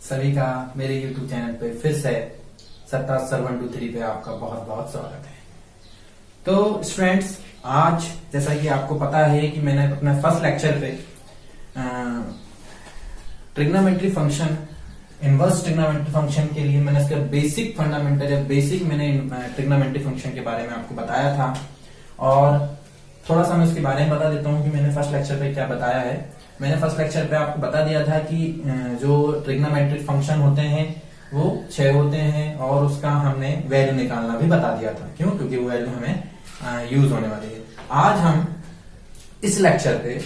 सभी का मेरे YouTube चैनल पे फिर से सरताज सर 123 पे आपका बहुत बहुत स्वागत है। तो स्टूडेंट्स, आज जैसा कि आपको पता है कि मैंने अपने फर्स्ट लेक्चर पे trigonometry function, inverse trigonometry function के लिए मैंने इसका बेसिक फंडामेंटल या बेसिक मैंने ट्रिग्नोमेट्री फंक्शन के बारे में आपको बताया था। और थोड़ा सा मैं उसके बारे में बता देता हूँ कि मैंने फर्स्ट लेक्चर पे क्या बताया है। मैंने फर्स्ट लेक्चर पे आपको बता दिया था कि जो ट्रिग्नोमेट्रिक फंक्शन होते हैं वो 6 होते हैं और उसका हमने वैल्यू निकालना भी बता दिया था। क्यों? क्योंकि वो वैल्यू हमें यूज होने वाली है। आज हम इस लेक्चर पे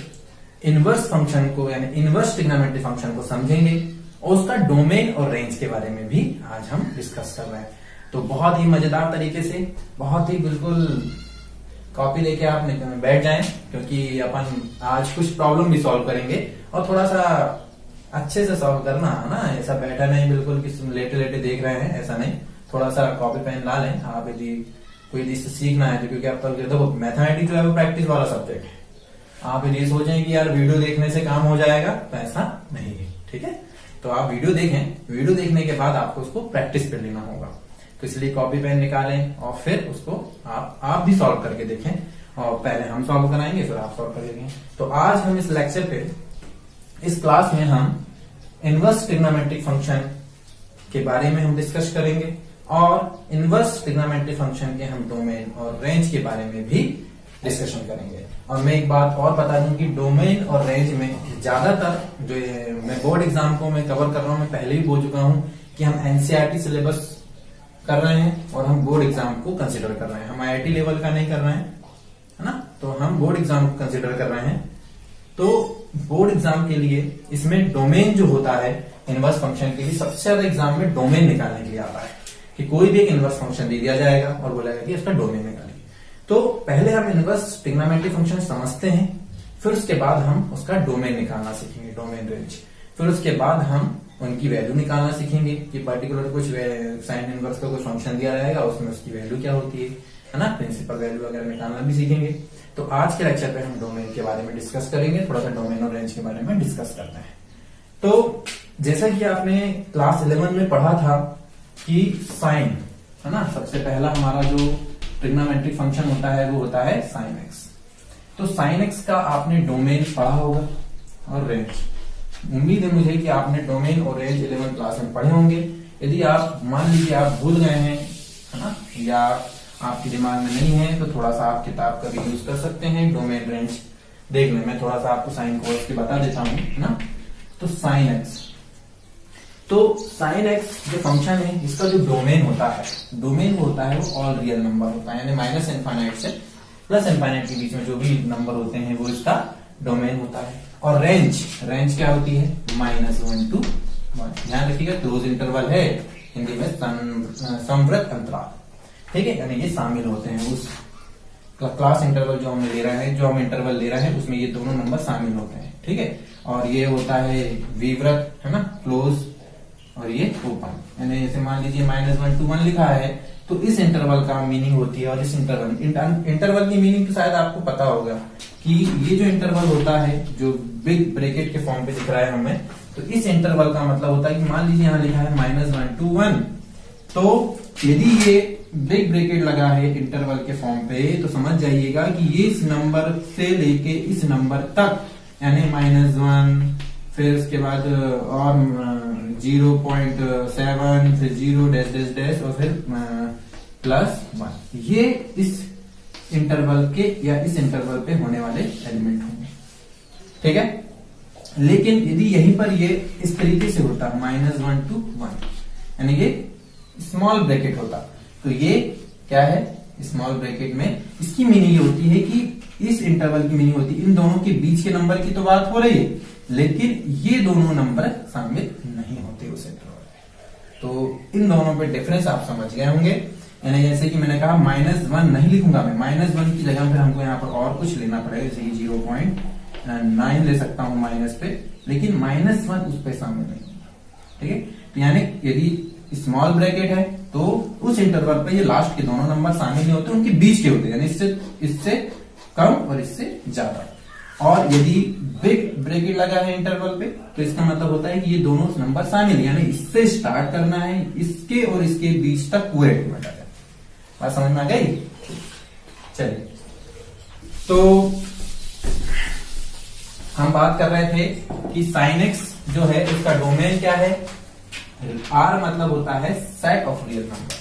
इनवर्स फंक्शन को यानी इनवर्स ट्रिग्नोमेट्रिक फंक्शन को समझेंगे और उसका डोमेन और रेंज के बारे में भी आज हम डिस्कस कर रहे हैं। तो बहुत ही मजेदार तरीके से, बहुत ही बिल्कुल कॉपी लेके आप बैठ जाएं, क्योंकि अपन आज कुछ प्रॉब्लम भी सॉल्व करेंगे और थोड़ा सा अच्छे से सॉल्व करना है ना। ऐसा बैठा नहीं बिल्कुल कि लेटे लेटे देख रहे हैं, ऐसा नहीं। थोड़ा सा कॉपी पेन ला लें आप यदि कोई इससे सीखना है तो, क्योंकि आप देखो मैथमेटिक्स जो है वो प्रैक्टिस वाला सब्जेक्ट है। आप यदि सोचें कि यार वीडियो देखने से काम हो जाएगा तो ऐसा नहीं है, ठीक है। तो आप वीडियो देखें, वीडियो देखने के बाद आपको उसको प्रैक्टिस कर लेना होगा। तो इसलिए कॉपी पेन निकालें और फिर उसको आप भी सॉल्व करके देखें। और पहले हम सॉल्व कराएंगे फिर आप सॉल्व करेंगे। तो आज हम इस लेक्चर पे, इस क्लास में हम इनवर्स ट्रिग्नोमेट्रिक फंक्शन के बारे में हम डिस्कस करेंगे और इनवर्स ट्रिग्नोमेट्रिक फंक्शन के हम डोमेन और रेंज के बारे में भी डिस्कशन करेंगे। और मैं एक बात और बता दूं कि डोमेन और रेंज में ज्यादातर जो मैं बोर्ड एग्जाम को मैं कवर कर रहा हूं, मैं पहले भी बोल चुका हूं कि हम एनसीईआरटी सिलेबस कर रहे हैं और हम बोर्ड एग्जाम को कंसीडर कर रहे हैं। हम आईआईटी लेवल का नहीं कर रहे हैं, है ना। तो हम बोर्ड एग्जाम को कंसीडर कर रहे हैं। तो बोर्ड एग्जाम के लिए इसमें डोमेन जो होता है इनवर्स फंक्शन के लिए, सबसे ज्यादा एग्जाम में डोमेन निकालने के लिए आता है कि कोई भी एक इनवर्स फंक्शन दे दिया जाएगा और बोलेगा कि इसका डोमेन निकालिए। तो पहले हम इनवर्स ट्रिग्नोमेट्रिक फंक्शन समझते हैं, फिर उसके बाद हम उसका डोमेन निकालना सीखेंगे, डोमेन रेंज। फिर उसके बाद हम उनकी वैल्यू निकालना सीखेंगे कि पर्टिकुलर कुछ साइन इनवर्स का कुछ फंक्शन दिया रहेगा, उसमें उसकी वैल्यू क्या होती है ना, प्रिंसिपल वैल्यू वगैरह निकालना भी सीखेंगे। तो आज के लेक्चर पे हम डोमेन के बारे में डिस्कस करेंगे, थोड़ा सा डोमेन और रेंज के बारे में डिस्कस करते हैं। तो जैसा कि आपने क्लास 11 में पढ़ा था कि साइन, है ना, सबसे पहला हमारा जो ट्रिग्नोमेट्रिक फंक्शन होता है वो होता है साइन एक्स। तो साइन एक्स का आपने डोमेन पढ़ा होगा और रेंज। उम्मीद है मुझे कि आपने डोमेन और रेंज 11 क्लास में पढ़े होंगे। यदि आप मान लीजिए आप भूल गए हैं, है ना, या आपके दिमाग में नहीं है, तो थोड़ा सा आप किताब का भी यूज कर सकते हैं डोमेन रेंज देखने में। थोड़ा सा आपको साइन कोर्स की बता देता हूं, है ना। तो साइन एक्स, तो साइन एक्स जो फंक्शन है इसका जो डोमेन होता है, डोमेन होता है वो ऑल रियल नंबर होता है, यानी माइनस इनफाइनाइट से प्लस इनफाइनाइट के बीच में जो भी नंबर होते हैं वो इसका डोमेन होता है। और रेंज, रेंज क्या होती है? -1 to 1। ध्यान रखिएगा, क्लोज इंटरवल है, हिंदी में समवृत्त अंतराल, ठीक है, यानी ये शामिल होते हैं उस क्लास इंटरवल जो हमने ले रहा है, जो हम इंटरवल ले रहे हैं उसमें ये दोनों नंबर शामिल होते हैं, ठीक है। और ये होता है विवृत्त, है ना, क्लोज, और ये ओपन। यानी जैसे मान लीजिए -1 to 1 लिखा है तो इस इंटरवल का मीनिंग होती है, और इस इंटरवल की मीनिंग तो शायद आपको पता होगा कि ये जो इंटरवल होता है जो बिग ब्रैकेट के फॉर्म पे दिख रहा है हमें, तो इस इंटरवल का मतलब होता है कि मान लीजिए यहाँ लिखा है -1 to 1, तो यदि ये बिग ब्रैकेट लगा है इंटरवल के फॉर्म पे तो समझ जाइएगा कि ये इस नंबर से लेके इस नंबर तक, यानी -1, फिर उसके बाद और 0.7, फिर 0 डैश डैश डैश और फिर +1, ये इस इंटरवल के या इस इंटरवल पे होने वाले एलिमेंट होंगे, ठीक है। लेकिन यदि यहीं पर ये इस तरीके से होता -1 to 1, यानी ये स्मॉल ब्रैकेट होता, तो ये क्या है? स्मॉल ब्रैकेट में इसकी मीनिंग ये होती है कि इस इंटरवल की मीनिंग होती है इन दोनों के बीच के नंबर की तो बात हो रही है, लेकिन ये दोनों नंबर शामिल नहीं होते उस इंटरवल में। तो इन दोनों पे डिफरेंस आप समझ गए होंगे। यानी जैसे कि मैंने कहा -1 नहीं लिखूंगा मैं, -1 की जगह फिर हमको यहाँ पर और कुछ लेना पड़ेगा, जैसे 0.9 ले सकता हूँ माइनस पे, लेकिन -1 उस पे शामिल नहीं होगा, ठीक है। तो यानी यदि स्मॉल ब्रैकेट है तो उस इंटरवल पे ये लास्ट के दोनों नंबर शामिल नहीं होते, उनके बीच के होते हैं, यानी इससे कम और इससे ज्यादा। और यदि बिग ब्रैकेट लगा है इंटरवल पे तो इसका मतलब होता है कि ये दोनों नंबर शामिल, यानी इससे स्टार्ट करना है, इसके और इसके बीच तक पूरे डिवाइड आ जाए। बात समझ में आ गई? चलिए, तो हम बात कर रहे थे कि साइन एक्स जो है इसका डोमेन क्या है। आर मतलब होता है सेट ऑफ रियल नंबर,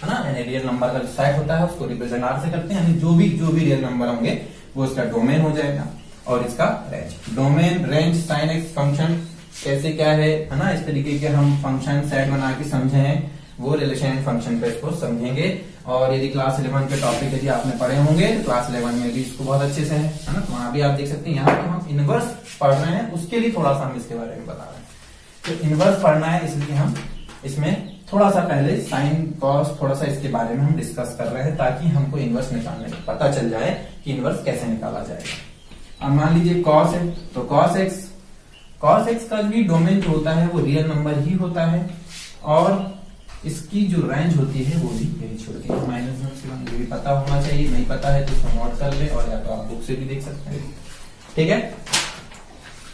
है ना, यानी रियल नंबर का जो सेट होता है उसको रिप्रेजेंट आर से करते हैं, यानी जो भी रियल नंबर होंगे वो इसका डोमेन हो जाएगा। और इसका range, domain, range, sine x function कैसे क्या है ना, इस तरीके के हम फंक्शन सेट बना के समझे हैं, वो रिलेशन एंड फंक्शन पे इसको समझेंगे। और यदि क्लास 11 के टॉपिक यदि आपने पढ़े होंगे क्लास 11 में भी इसको बहुत अच्छे से है ना, तो वहां भी आप देख सकते हैं। यहाँ पे हम इनवर्स पढ़ रहे हैं, उसके लिए थोड़ा सा हम इसके बारे में बता रहे हैं। तो इनवर्स पढ़ना है, इसलिए हम इसमें थोड़ा सा पहले साइन कॉस थोड़ा सा इसके बारे में हम डिस्कस कर रहे हैं, ताकि हमको इनवर्स निकालने का पता चल जाए कि इनवर्स कैसे निकाला जाएगा। अब मान लीजिए कॉस है, तो कॉस एक्स का भी डोमेन जो होता है वो रियल नंबर ही होता है, और इसकी जो रेंज होती है वो भी यही होती है -1 से 1। ये भी पता होना चाहिए, नहीं पता है तो इसको नोट कर ले, और या तो आप बुक से भी देख सकते हैं। ठीक है,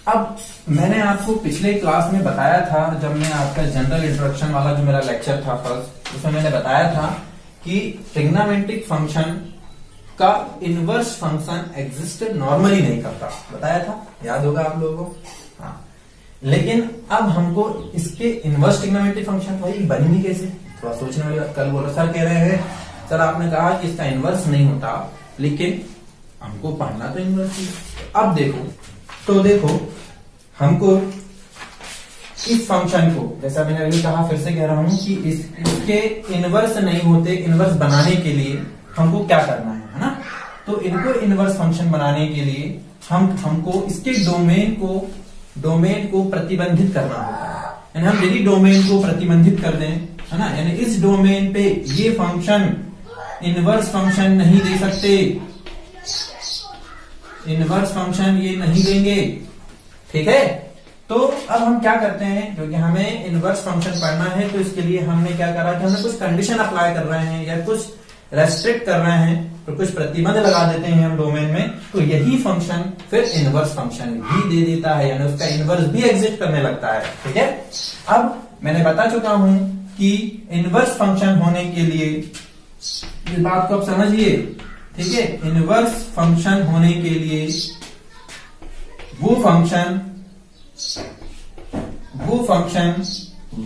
अब मैंने आपको पिछले क्लास में बताया था, जब मैं आपका जनरल इंट्रोडक्शन वाला जो मेरा लेक्चर था फर्स्ट, उसमें मैंने बताया था कि ट्रिग्नोमेट्रिक फंक्शन का इनवर्स फंक्शन एग्जिस्ट नॉर्मली नहीं करता, बताया था, याद होगा आप लोगों को। हाँ, लेकिन अब हमको इसके इनवर्स ट्रिग्नोमेट्रिक फंक्शन भाई बनेंगे कैसे, थोड़ा सोचने वाली बात। कल बोला सर कह रहे हैं सर आपने कहा कि इसका इनवर्स नहीं होता, लेकिन हमको पढ़ना तो इनवर्स ही। अब देखो हमको इस फंक्शन को, जैसा मैंने अभी कहा, फिर से कह रहा हूं कि इसके इनवर्स नहीं होते। इनवर्स बनाने के लिए हमको क्या करना है ना, तो इनको इनवर्स फंक्शन बनाने के लिए हमको इसके डोमेन को प्रतिबंधित करना होता है। यानी हम यदि डोमेन को प्रतिबंधित कर दें, है ना, यानी इस डोमेन पे ये फंक्शन इनवर्स फंक्शन नहीं दे सकते, इनवर्स फंक्शन ये नहीं देंगे। ठीक है, तो अब हम क्या करते हैं, क्योंकि हमें इनवर्स फंक्शन पढ़ना है, तो इसके लिए हमने क्या करा कि हमने कुछ कंडीशन अप्लाई कर रहे हैं, या कुछ रेस्ट्रिक्ट कर रहे हैं, तो कुछ प्रतिबंध लगा देते हैं हम डोमेन में, तो यही फंक्शन फिर इनवर्स फंक्शन भी दे देता है, यानी उसका इनवर्स भी एग्जिस्ट करने लगता है। ठीक है, अब मैंने बता चुका हूं कि इनवर्स फंक्शन होने के लिए, इस बात को आप समझिए, ठीक है, इनवर्स फंक्शन होने के लिए वो फंक्शन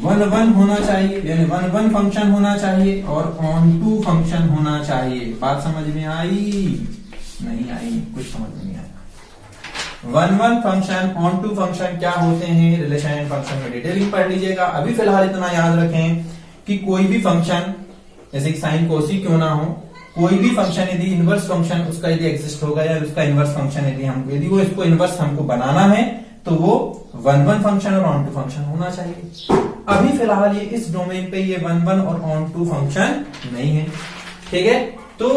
1 होना चाहिए, यानी 1 फंक्शन होना चाहिए, और ऑन टू फंक्शन होना चाहिए। बात समझ में आई? नहीं आई, कुछ समझ में नहीं आया। 1 फंक्शन, ऑन टू फंक्शन क्या होते हैं, रिलेशन एंड फंक्शन में डिटेलिंग पढ़ लीजिएगा। अभी फिलहाल इतना याद रखें कि कोई भी फंक्शन, जैसे कि साइन कोसी क्यों ना हो, कोई भी फंक्शन यदि इनवर्स फंक्शन उसका यदि एग्जिस्ट होगा, या उसका इनवर्स फंक्शन यदि वो इसको इनवर्स हमको बनाना है, तो वो 1 फंक्शन और ऑन टू फंक्शन होना चाहिए। अभी फिलहाल ये इस डोमेन पे ये 1 और ऑन टू फंक्शन नहीं है। ठीक है, तो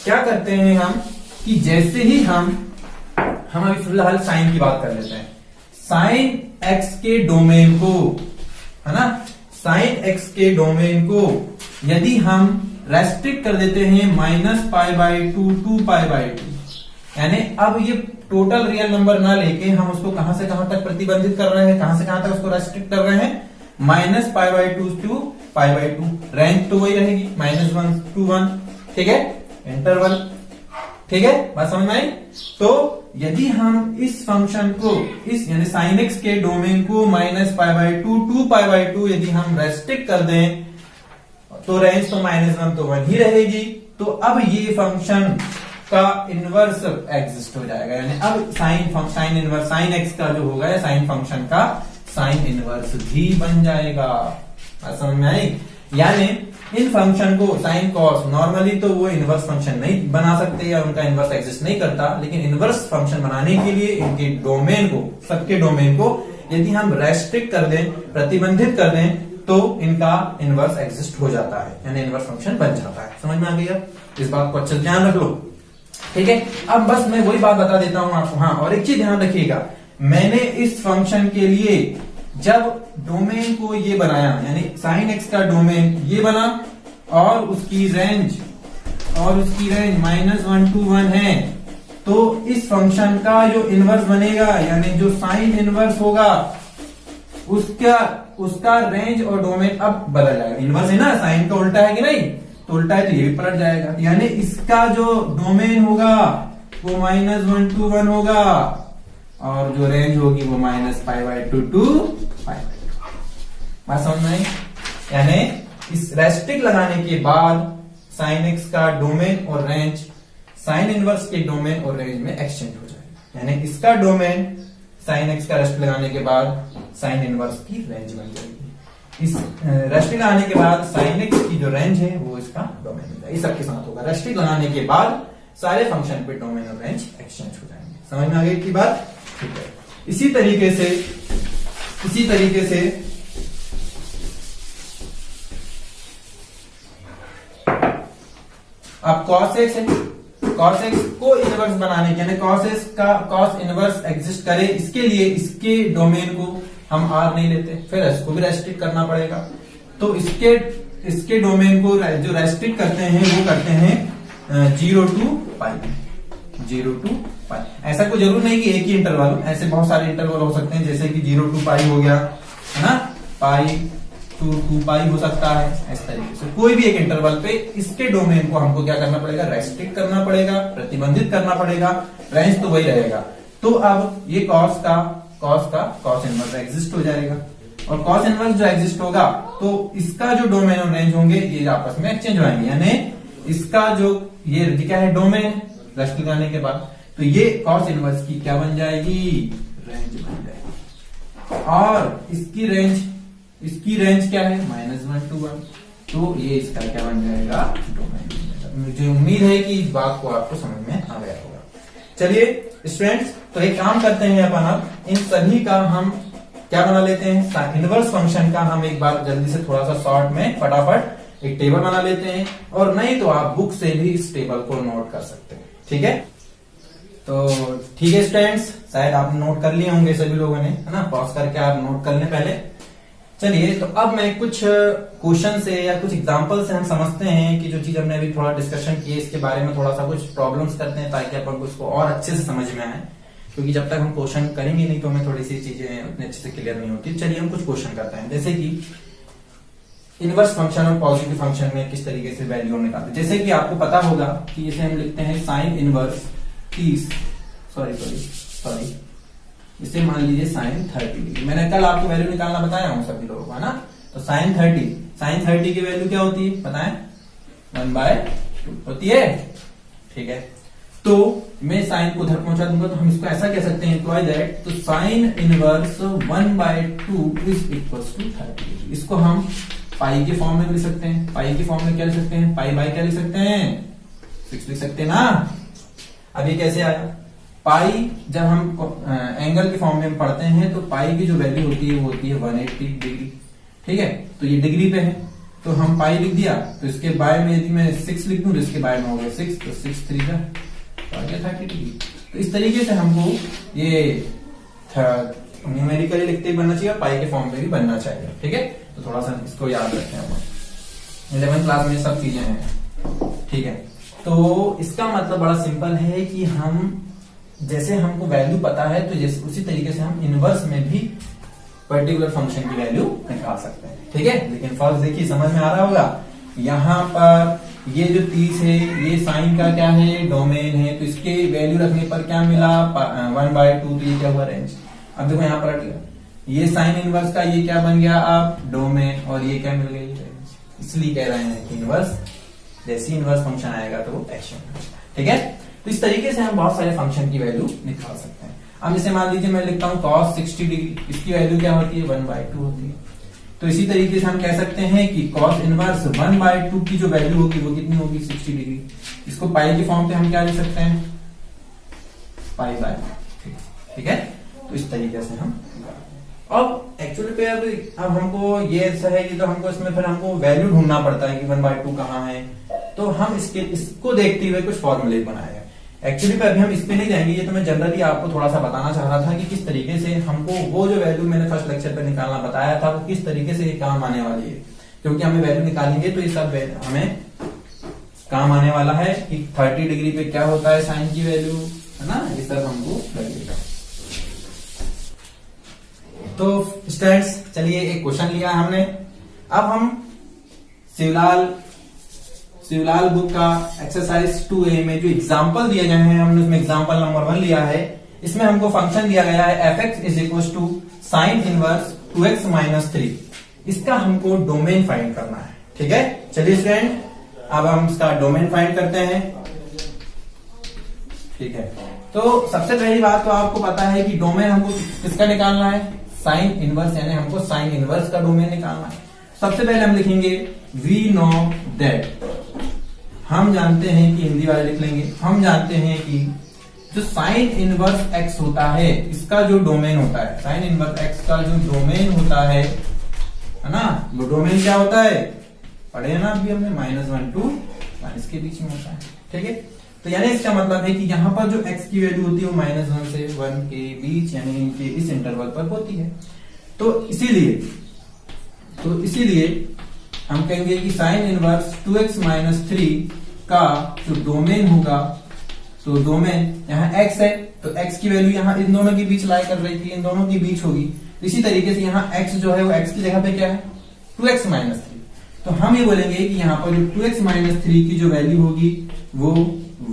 क्या करते हैं हम कि जैसे ही हम अभी फिलहाल साइन की बात कर लेते हैं, साइन एक्स के डोमेन को, है ना, साइन एक्स के डोमेन को यदि हम रेस्ट्रिक्ट कर देते हैं -π/2 to π/2, यानी अब ये टोटल रियल नंबर ना लेके हम उसको कहां से कहां तक प्रतिबंधित कर रहे हैं, कहां से कहां तक उसको रेस्ट्रिक्ट कर रहे हैं, -π/2 to π/2। रेंज तो वही रहेगी -1 to 1। ठीक है, इंटरवल। ठीक है, बात समझ में आई? तो यदि हम इस फंक्शन को, इस यानी साइन एक्स के डोमेन को -π/2 to π/2 यदि हम रेस्ट्रिक्ट कर दें, तो रेंज तो -1 तो 1 ही रहेगी। तो अब ये फंक्शन का इनवर्स एग्जिस्ट हो जाएगा, यानी अब साइन इनवर्स, साइन एक्स का जो होगा, या साइन फंक्शन का साइन इनवर्स भी बन जाएगा। समझ में आई? यानी इन फंक्शन को साइन कॉस, नॉर्मली तो वो इनवर्स फंक्शन नहीं बना सकते, या उनका इनवर्स एग्जिस्ट नहीं करता, लेकिन इनवर्स फंक्शन बनाने के लिए इनके डोमेन को, सबके डोमेन को यदि हम रेस्ट्रिक्ट कर दें, प्रतिबंधित कर दें, तो इनका इनवर्स एग्जिस्ट हो जाता है, यानी इनवर्स फंक्शन बन जाता है। समझ में आ गया? इस बात को अच्छे से ध्यान रख लो। ठीक है, अब बस मैं वही बात बता देता हूं आपको। हाँ, और एक चीज ध्यान रखिएगा, मैंने इस फंक्शन के लिए जब डोमेन को ये बनाया, यानी साइन एक्स का डोमेन ये बना, और उसकी रेंज -1 to 1 है, तो इस फंक्शन का जो इनवर्स बनेगा यानी जो साइन इनवर्स होगा उसका रेंज और डोमेन अब बदल जाएगा। इनवर्स है ना, साइन का उल्टा है कि नहीं, तो उल्टा है तो ये भी पलट जाएगा। यानी इसका जो डोमेन होगा वो -1 to 1 होगा और जो रेंज होगी वो -π/2 to π/2। बात समझ में आई? यानी इस रेस्ट्रिक्ट लगाने के बाद साइन एक्स का डोमेन और रेंज साइन इनवर्स के डोमेन और रेंज में एक्सचेंज हो जाएगा। यानी इसका डोमेन साइन एक्स का रेस्ट लगाने के बाद साइन इनवर्स की रेंज बन जाएगी। इस रेस्ट लगाने के बाद साइन एक्स की जो रेंज है वो इसका डोमेन बन जाएगा। इस सबके साथ होगा। रेस्ट लगाने के बाद सारे फंक्शन पे डोमेन और रेंज एक्सचेंज हो जाएंगे। समझ में आ गई की बात? ठीक है। इसी तरीके से अब cos x है, cos x को इनवर्स बनाने के यानी cos x का cos इनवर्स एग्जिस्ट करे इसके लिए इसके डोमेन को हम r नहीं लेते, फिर इसको भी रेस्ट्रिक्ट करना पड़ेगा। तो इसके डोमेन को जो रेस्ट्रिक्ट करते हैं वो करते हैं 0 to π। ऐसा कोई जरूर नहीं कि एक ही इंटरवल, ऐसे बहुत सारे इंटरवल हो सकते हैं, जैसे कि 0 to π हो गया है ना, π to 2π हो सकता है। इस तरीके से कोई भी एक इंटरवल पे इसके डोमेन को हमको क्या करना पड़ेगा, रेस्ट्रिक्ट करना पड़ेगा, प्रतिबंधित करना पड़ेगा। रेंज तो वही रहेगा। तो अब ये cos इनवर्स एग्जिस्ट हो जाएगा और cos इनवर्स जो एग्जिस्ट होगा तो इसका जो डोमेन और रेंज होंगे ये आपस में एक्सचेंज हो जाएंगे। यानी इसका जो ये क्या है डोमेन रेस्ट लगाने के बाद, तो ये cos इनवर्स की क्या बन जाएगी, रेंज बन जाएगी। और इसकी रेंज क्या है, -1 to 1, तो ये इसका क्या बन जाएगा, डोमेन। मुझे उम्मीद है कि इस बात को आपको समझ में आ गया होगा। चलिए स्टूडेंट्स, तो एक काम करते हैं अपन, अब इन सभी का हम क्या बना लेते हैं, इनवर्स फंक्शन का हम एक बार जल्दी से थोड़ा सा शॉर्ट में फटाफट एक टेबल बना लेते हैं, और नहीं तो आप बुक से भी इस टेबल को नोट कर सकते हैं। ठीक है, तो ठीक है स्टूडेंट्स, शायद आप नोट कर लिए होंगे सभी लोगों ने, है ना, पॉज करके आप नोट कर लें पहले। चलिए, तो अब मैं कुछ क्वेश्चन से या कुछ एग्जांपल से हम समझते हैं कि जो चीज हमने अभी थोड़ा डिस्कशन की इसके बारे में थोड़ा सा कुछ प्रॉब्लम्स करते हैं ताकि अपन को उसको और अच्छे से समझ में आए, क्योंकि जब तक हम क्वेश्चन करेंगे नहीं तो हमें थोड़ी सी चीजें उतने अच्छे से क्लियर नहीं होती। चलिए हम कुछ क्वेश्चन करते हैं, जैसे कि इनवर्स फंक्शन और पॉजिटिव फंक्शन में किस तरीके से वैल्यू हम निकालते हैं। जैसे कि आपको पता होगा कि इसे हम लिखते हैं साइन इनवर्स 30, सॉरी इसे मान लीजिए साइन 30। मैंने कल आपको वैल्यू निकालना बताया हूं सभी लोगों को, है ना। तो साइन 30 की वैल्यू क्या होती है बताएं, 1/2 होती है। ठीक है, तो मैं साइन को उधर पहुंचा दूंगा, तो हम इसको ऐसा कह सकते हैं इम्प्लॉय दैट, तो sine inverse 1/2 is equals to 30। इसको हम पाई के फॉर्म में लिख सकते हैं। पाई के फॉर्म में क्या लिख सकते हैं, पाई बाय क्या लिख सकते हैं, 6 लिख सकते हैं ना। अब ये कैसे आया, पाई जब हम एंगल के फॉर्म में पढ़ते हैं तो पाई की जो वैल्यू होती है वो होती है 180 डिग्री। ठीक है, तो ये डिग्री पे है तो हम पाई लिख दिया, तो इसके बाय में यदि मैं 6 लिख दूं तो इसके बाय में हो गया 6, तो 6 3 तो आ गया 30 डिग्री। तो इस तरीके से हमको ये न्यूमेरिकली लिखते ही बनना चाहिए, पाई के फॉर्म में भी बनना चाहिए। ठीक है, तो थोड़ा सा इसको याद रखें, हम 11th क्लास में सब चीजें हैं। ठीक है, तो इसका मतलब बड़ा सिंपल है कि हम जैसे हमको वैल्यू पता है तो जैसे उसी तरीके से हम इनवर्स में भी पर्टिकुलर फंक्शन की वैल्यू निकाल सकते हैं। ठीक है, लेकिन फर्स्ट देखिए समझ में आ रहा होगा, यहाँ पर ये जो 30 है ये साइन का क्या है, डोमेन है, तो इसके वैल्यू रखने पर क्या मिला 1/2, तो ये क्या हुआ, रेंज। अब देखो यहाँ पर ये साइन इनवर्स का ये क्या बन गया आप, डोमेन, और ये क्या मिल गई, रेंज। इसलिए कह रहे हैं कि इनवर्स जैसे इनवर्स फंक्शन आएगा तो एक्शन। ठीक है, तो इस तरीके से हम बहुत सारे फंक्शन की वैल्यू निकाल सकते हैं। अब जैसे मान लीजिए मैं लिखता हूं cos 60 डिग्री, इसकी वैल्यू क्या होती है, 1/2 होती है। तो इसी तरीके से हम कह सकते हैं कि cos इनवर्स 1/2 की जो वैल्यू होगी वो कितनी होगी, 60 डिग्री। इसको पाई के फॉर्म पे हम क्या लिख सकते हैं, π/2। ठीक है, तो इस तरीके से हम अब एक्चुअली पे अब हमको ये ऐसा है कि तो हमको इसमें फिर हमको वैल्यू ढूंढना पड़ता है कि 1/2 कहाँ है, तो हम इसको देखते हुए कुछ फॉर्मूले बनाए हैं। एक्चुअली पे अभी हम इस पे नहीं जाएंगे, ये तो मैं जनरली आपको थोड़ा सा बताना चाह रहा था कि किस तरीके से हमको वो जो वैल्यू मैंने फर्स्ट लेक्चर पे निकालना बताया था वो किस तरीके से ये काम आने वाली है, क्योंकि हमें वैल्यू निकालेंगे तो ये सब हमें काम आने वाला है कि 30 डिग्री पे क्या होता है साइन की वैल्यू, है ना, ये सब हमको लगेगा। तो स्टूडेंट्स चलिए एक क्वेश्चन लिया हमने। अब हम शिवलाल बुक का एक्सरसाइज 2A में जो एग्जाम्पल दिए गए हैं, हमने उसमें एग्जाम्पल नंबर 1 लिया है। इसमें हमको फंक्शन दिया गया है fx is equal to sine inverse 2x minus 3। इसका हमको डोमेन फाइंड करना है। ठीक है, चलिए स्टूडेंट अब हम इसका डोमेन फाइंड करते हैं। ठीक है, तो सबसे पहली बात तो आपको पता है कि डोमेन हमको किसका निकालना है, साइन इनवर्स, यानी हमको साइन इनवर्स का डोमेन निकालना है। सबसे पहले हम लिखेंगे वी नो दैट, हम जानते हैं कि, हिंदी वाले लिख लेंगे, हम जानते हैं कि जो साइन इनवर्स एक्स होता है इसका जो डोमेन होता है, साइन इनवर्स एक्स का जो डोमेन होता है ना, वो डोमेन क्या होता है, पढ़े हैं ना अभी हमने, -1 to माइनस के बीच में होता है। ठीक है, तो यानी इसका मतलब है कि यहाँ पर जो x की वैल्यू होती है वो -1 से 1 के बीच, यानी इनके इस इंटरवल पर होती है। तो इसीलिए हम कहेंगे कि साइन इनवर्स 2x माइनस 3 का जो डोमेन होगा, तो डोमेन यहाँ x है, तो x की वैल्यू यहाँ इन दोनों के बीच लाई कर रही थी, इन दोनों के बीच होगी। इसी तरीके से यहाँ x जो है वो x की जगह पे क्या है, 2x माइनस 3। तो हम ये बोलेंगे कि यहाँ पर जो 2x माइनस 3 की जो वैल्यू होगी वो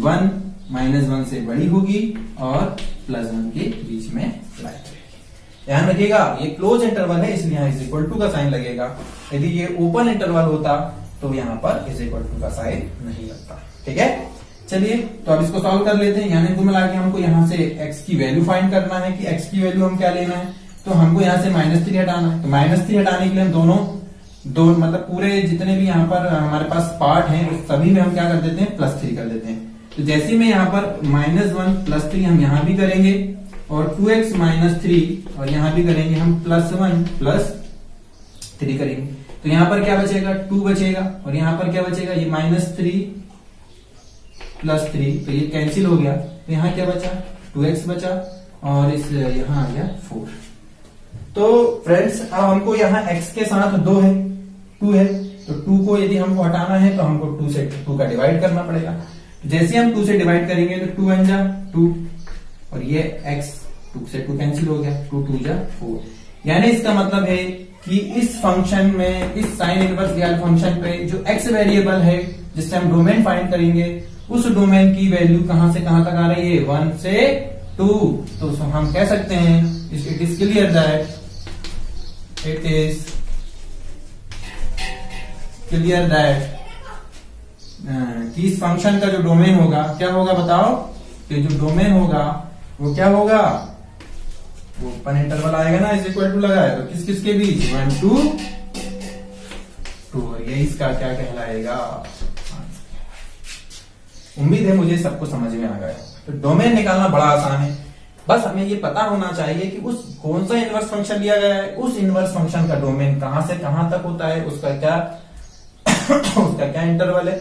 1 -1 से बड़ी होगी और +1 के बीच में लाई करेगी। ध्यान रखिएगा ये क्लोज इंटरवल है, इसलिए यहाँ इज इक्वल टू का साइन लगेगा। यदि ये ओपन इंटरवल होता तो यहाँ पर इज इक्वल टू का साइन नहीं लगता। ठीक है, चलिए तो अब इसको सॉल्व कर लेते हैं। यानी कुल मिला के हमको यहाँ से x की वैल्यू फाइंड करना है कि x की वैल्यू हम क्या लेना है, तो हमको यहाँ से -3 हटाना है। तो -3 हटाने के लिए हम दोनों मतलब पूरे जितने भी यहाँ पर हमारे पास पार्ट हैं उस सभी में हम क्या कर देते हैं, +3 कर देते हैं। तो जैसे में यहाँ पर -1 +3 हम यहाँ भी करेंगे और 2x माइनस 3 और यहाँ भी करेंगे हम +1 +3 करेंगे। तो यहाँ पर क्या बचेगा, 2 बचेगा और यहाँ पर क्या बचेगा, ये -3 +3, तो ये कैंसिल हो गया। तो यहाँ क्या बचा, 2x बचा और इस यहाँ आ गया 4। तो फ्रेंड्स अब हमको यहाँ x के साथ 2 है, तो 2 को यदि हमको हटाना है तो हमको 2 से 2 का डिवाइड करना पड़ेगा। जैसे हम 2 से डिवाइड करेंगे तो 2 1 जा 2 और ये x 2 से 2 कैंसिल हो गया, 2 2 जा 4। यानी इसका मतलब है कि इस फंक्शन में, इस साइन इनवर्स रियल फंक्शन पे जो x वेरिएबल है जिससे हम डोमेन फाइंड करेंगे, उस डोमेन की वैल्यू कहां से कहां तक आ रही है, 1 से 2। तो हम कह सकते हैं इट इज क्लियर दैट कि इस फंक्शन का जो डोमेन होगा क्या होगा, बताओ, कि जो डोमेन होगा वो क्या होगा, वो ओपन इंटरवल आएगा ना, इज इक्वल टू लगाए तो किस किस के बीच, 1 2 2, और ये इसका क्या कहलाएगा। उम्मीद है मुझे सबको समझ में आ गया। तो डोमेन निकालना बड़ा आसान है, बस हमें ये पता होना चाहिए कि उस कौन सा इनवर्स फंक्शन लिया गया है, उस इनवर्स फंक्शन का डोमेन कहां से कहां तक होता है, उसका क्या इंटरवल है।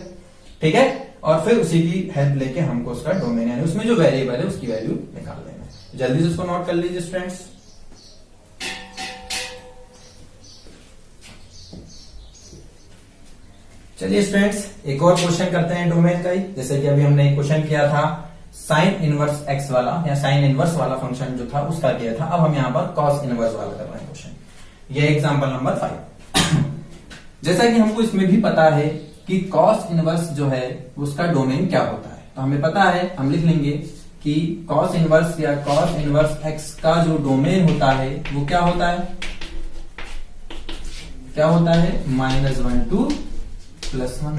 ठीक है, और फिर उसी की हेल्प लेके हमको उसका डोमेन यानी उसमें जो वेरिएबल है उसकी वैल्यू निकाल लेना है। जल्दी से उसको नोट कर लीजिए स्टूडेंट्स। चलिए स्टूडेंट्स एक और क्वेश्चन करते हैं डोमेन का ही। जैसे कि अभी हमने एक क्वेश्चन किया था साइन इनवर्स एक्स वाला या साइन इनवर्स वाला फंक्शन जो था उसका किया था। अब हम यहाँ पर कॉस इनवर्स वाला कर रहे हैं क्वेश्चन। ये एग्जांपल नंबर 5। जैसा कि हमको इसमें भी पता है कि कॉस इनवर्स जो है उसका डोमेन क्या होता है, तो हमें पता है, हम लिख लेंगे कि कॉस इनवर्स या कॉस इनवर्स एक्स का जो डोमेन होता है वो क्या होता है, क्या होता है, -1 to +1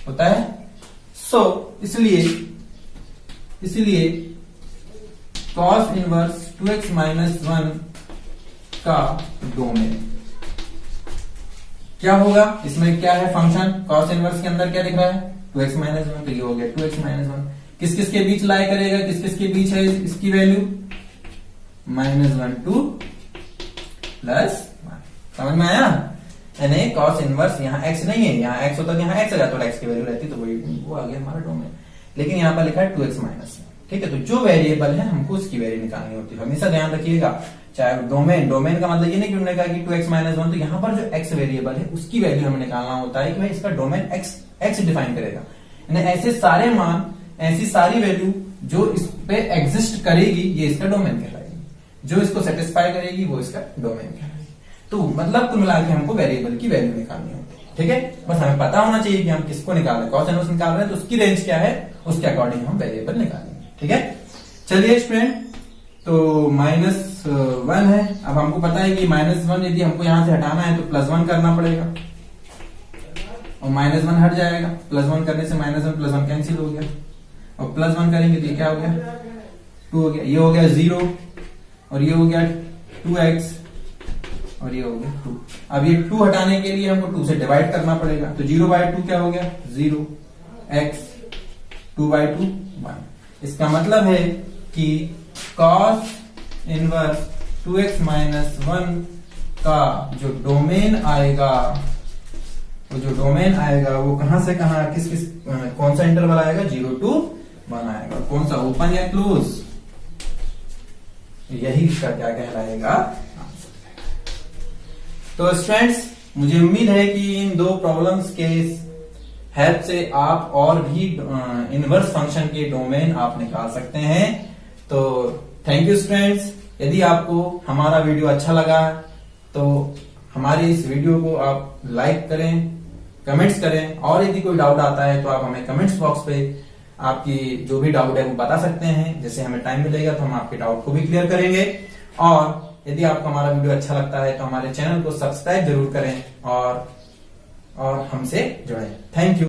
होता है। सो इसलिए कॉस इनवर्स 2x माइनस 1 का डोमेन क्या होगा, इसमें क्या है फंक्शन, कॉस इनवर्स के अंदर क्या दिख रहा है, 2x माइनस 1, तो ये हो गया 2x माइनस 1। किस किस के बीच लाई करेगा, किस किस के बीच है इसकी वैल्यू, -1 to +1। समझ में आया, यानी कॉस इनवर्स यहाँ x नहीं है, यहाँ x होता तो यहाँ x आ जाता, x की वैल्यू रहती तो वो आ गया हमारा डोमेन। लेकिन यहाँ पर लिखा है 2x माइनस 1। ठीक है, तो जो वेरिएबल है हमको उसकी वैल्यू निकालनी होती है, हमेशा ध्यान रखिएगा। चाहे डोमेन का मतलब ये नहीं कि उन्होंने कहा कि 2x माइनस 1, तो यहाँ पर जो x वेरिएबल है उसकी वैल्यू हमें निकालना होता है कि भाई इसका डोमेन x डिफाइन करेगा। यानी ऐसे सारे मान, ऐसी सारी वैल्यू जो इस पे एग्जिस्ट करेगी ये इसका डोमेन कहलाएगी, जो इसको सेटिस्फाई करेगी वो इसका डोमेन कहलाएगी। तो मतलब कुल मिला के हमको वेरिएबल की वैल्यू निकालनी होती है, ठीक है। बस हमें पता होना चाहिए कि हम किसको निकाल रहे हैं, कॉस इनवर्स निकाल रहे हैं तो उसकी रेंज क्या है, उसके अकॉर्डिंग हम वेरिएबल निकालेंगे, ठीक है। चलिए स्टूडेंट, तो -1 है। अब हमको पता है कि -1 यदि हमको यहां से हटाना है तो +1 करना पड़ेगा, और -1 हट जाएगा। +1 करने से -1 +1 कैंसिल हो गया, और +1 करेंगे तो ये क्या हो गया, 2 हो गया। ये हो गया 0, और ये हो गया 2x, और ये हो गया 2। अब ये 2 हटाने के लिए हमको 2 से डिवाइड करना पड़ेगा, तो 0/2 क्या हो गया, 0, x 2/2 1। इसका मतलब है कि cos इनवर्स 2x - 1 का जो डोमेन आएगा, वो कहां से कहां, किस कौन सा इंटरवल आएगा, 0 to 1 आएगा। कौन सा, ओपन या क्लोज, यही इसका क्या कहलाएगा। तो स्टूडेंट्स, मुझे उम्मीद है कि इन 2 प्रॉब्लम्स के हेल्प से आप और भी इनवर्स फंक्शन के डोमेन आप निकाल सकते हैं। तो थैंक यू स्टूडेंट्स। यदि आपको हमारा वीडियो अच्छा लगा तो हमारे इस वीडियो को आप लाइक करें, कमेंट्स करें, और यदि कोई डाउट आता है तो आप हमें कमेंट्स बॉक्स पे आपकी जो भी डाउट है वो बता सकते हैं। जैसे हमें टाइम मिलेगा तो हम आपके डाउट को भी क्लियर करेंगे। और यदि आपको हमारा वीडियो अच्छा लगता है तो हमारे चैनल को सब्सक्राइब जरूर करें और हमसे जुड़ें। Thank you.